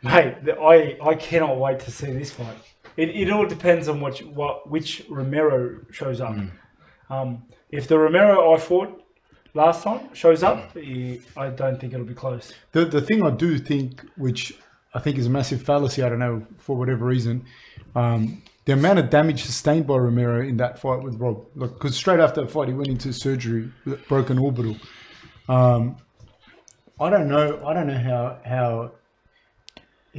Mate, I cannot wait to see this fight. It all depends on which Romero shows up. If the Romero I fought last time shows up, I don't think it'll be close. The thing I do think, which I think is a massive fallacy, I don't know, for whatever reason, the amount of damage sustained by Romero in that fight with Rob. Look, because straight after that fight, he went into surgery with a broken orbital. I don't know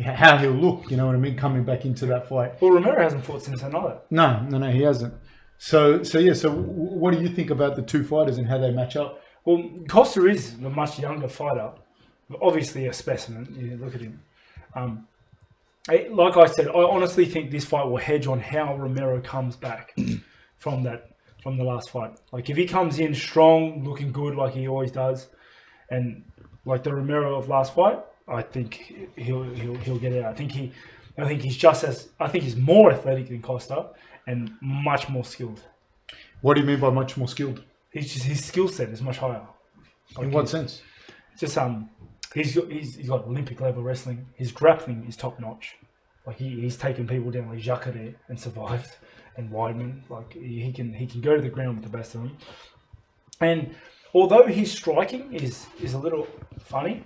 how he'll look, you know what I mean, coming back into that fight. Well, Romero hasn't fought since then either. No, he hasn't. So what do you think about the two fighters and how they match up? Well, Costa is a much younger fighter, obviously a specimen. You look at him. Like I said, I honestly think this fight will hedge on how Romero comes back from the last fight. Like if he comes in strong, looking good like he always does, and like the Romero of last fight, I think he'll get it out. I think he's more athletic than Costa and much more skilled. What do you mean by much more skilled? His skill set is much higher. Like in what sense? Just he's got Olympic level wrestling. His grappling is top notch. Like he's taken people down like Jacare and survived, and Weidman. Like he can go to the ground with the best of them. And although his striking is a little funny,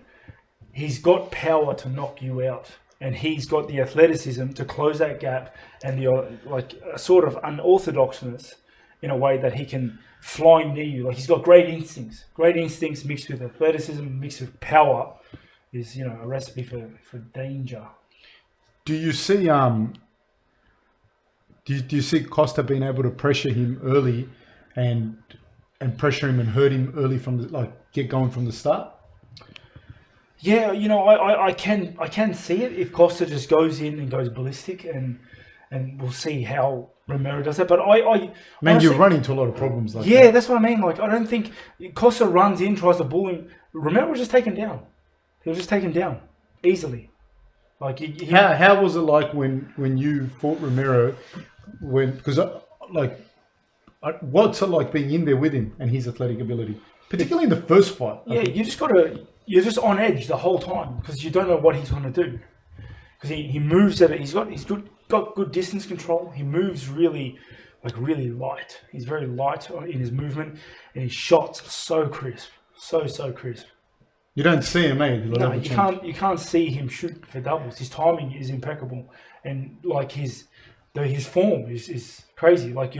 he's got power to knock you out, and he's got the athleticism to close that gap and the like a sort of unorthodoxness in a way that he can fly near you. Like he's got great instincts mixed with athleticism, mixed with power, is a recipe for danger. Do you see do you see Costa being able to pressure him early and pressure him and hurt him early from get going from the start? Yeah, I can see it if Costa just goes in and goes ballistic, and we'll see how Romero does that. But honestly, you run into a lot of problems like that. Yeah, that's what I mean. Like I don't think Costa runs in, tries to bull him. Romero will just take him down. He'll just take him down easily. Like how was it like when you fought Romero? What's it like being in there with him and his athletic ability, particularly in the first fight? Yeah, you're just on edge the whole time because you don't know what he's going to do. Because he moves he's got good distance control. He moves really light. He's very light in his movement, and his shots are so crisp, so crisp. You don't see him, eh? No, you can't see him shoot for doubles. His timing is impeccable, and like his form is crazy. Like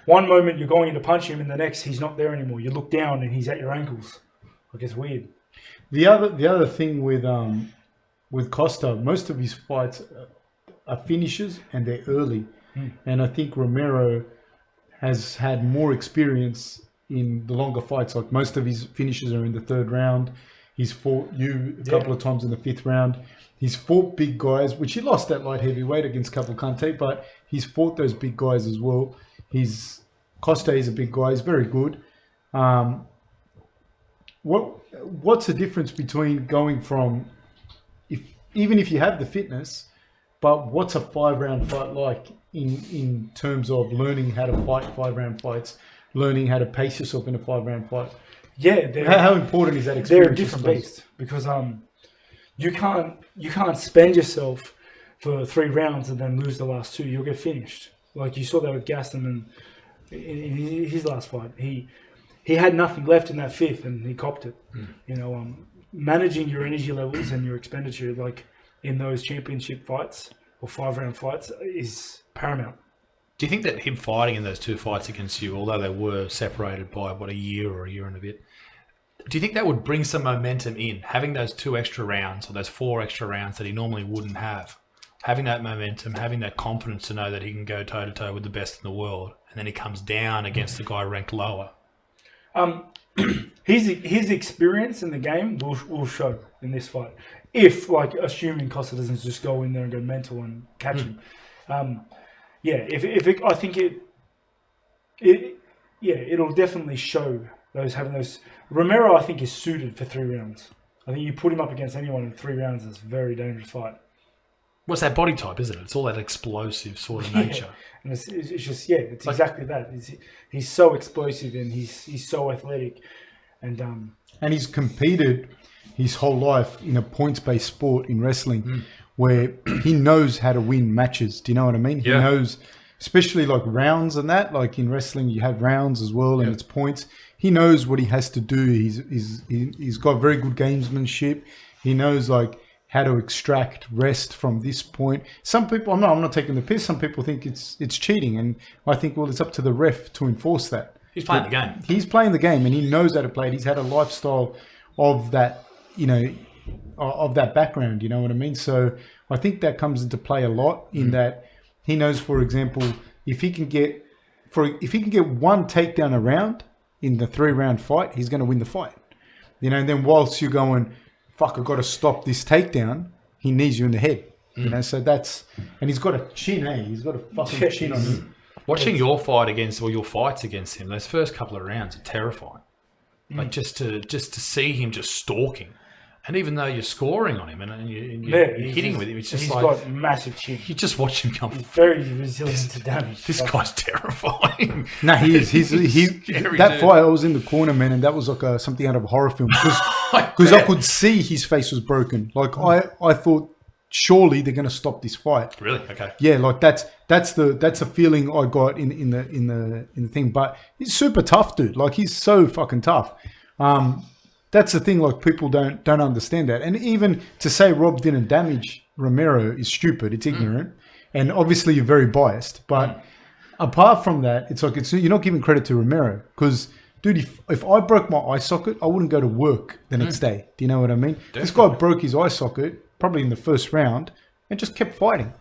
one moment you're going in to punch him, and the next he's not there anymore. You look down and he's at your ankles. Like it's weird. The other thing with Costa, most of his fights are finishes and they're early, and I think Romero has had more experience in the longer fights. Like most of his finishes are in the third round. He's fought you a couple of times in the fifth round. He's fought big guys, which he lost at light heavyweight against Cavalcante, but he's fought those big guys as well. Costa is a big guy. He's very good. What's the difference between going from, even if you have the fitness, but what's a 5-round fight like in terms of learning how to fight 5-round fights, learning how to pace yourself in a 5-round fight? Yeah, how important is that experience? They're a different beast because you can't spend yourself for 3 rounds and then lose the last 2. You'll get finished. Like you saw that with Gaston in his last fight. He had nothing left in that 5th and he copped it. Managing your energy levels and your expenditure, like in those championship fights or 5-round fights, is paramount. Do you think that him fighting in those 2 fights against you, although they were separated by a year or a year and a bit, do you think that would bring some momentum in, having those 2 extra rounds or those 4 extra rounds that he normally wouldn't have? Having that momentum, having that confidence to know that he can go toe-to-toe with the best in the world, and then he comes down against the guy ranked lower. His experience in the game will show in this fight. If, assuming Costa doesn't just go in there and go mental and catch him. I think it'll definitely show having those. Romero, I think, is suited for 3 rounds. I think you put him up against anyone in 3 rounds, it's a very dangerous fight. What's that body type, isn't it? It's all that explosive sort of nature. And it's just, it's exactly that. He's so explosive and he's so athletic. And he's competed his whole life in a points-based sport in wrestling, where he knows how to win matches. Do you know what I mean? He knows, especially like rounds and that. Like in wrestling, you have rounds as well, and it's points. He knows what he has to do. He's got very good gamesmanship. He knows like how to extract rest from this point. Some people, I'm not taking the piss. Some people think it's cheating, and I think, well, it's up to the ref to enforce that. He's playing the game. He's playing the game, and he knows how to play it. He's had a lifestyle of that, of that background. You know what I mean? So I think that comes into play a lot in that he knows, for example, if he can get one takedown a round in the 3-round fight, he's going to win the fight. And then whilst you're going, fuck, I've got to stop this takedown, he knees you in the head. So that's, and he's got a chin, He's got a fucking chin on him. Watching your fights against him, those first couple of rounds are terrifying. Like just to see him just stalking, and even though you're scoring on him and you're hitting with him, it's just he's like got massive chin. you just watch him come. He's very resilient to damage. This guy's terrifying. No, he is. That fight, I was in the corner, man, and that was like something out of a horror film because I could see his face was broken. Like I thought, surely they're going to stop this fight. Really? Okay. Yeah, like that's a feeling I got in the thing. But he's super tough, dude. Like he's so fucking tough. That's the thing. Like people don't understand that. And even to say Rob didn't damage Romero is stupid. It's ignorant, and obviously you're very biased. But apart from that, it's like you're not giving credit to Romero because, dude, if I broke my eye socket, I wouldn't go to work the next day. Do you know what I mean? Definitely. This guy broke his eye socket probably in the first round and just kept fighting.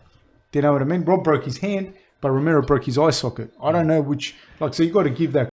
Do you know what I mean? Rob broke his hand, but Romero broke his eye socket. I don't know which. So you got to give that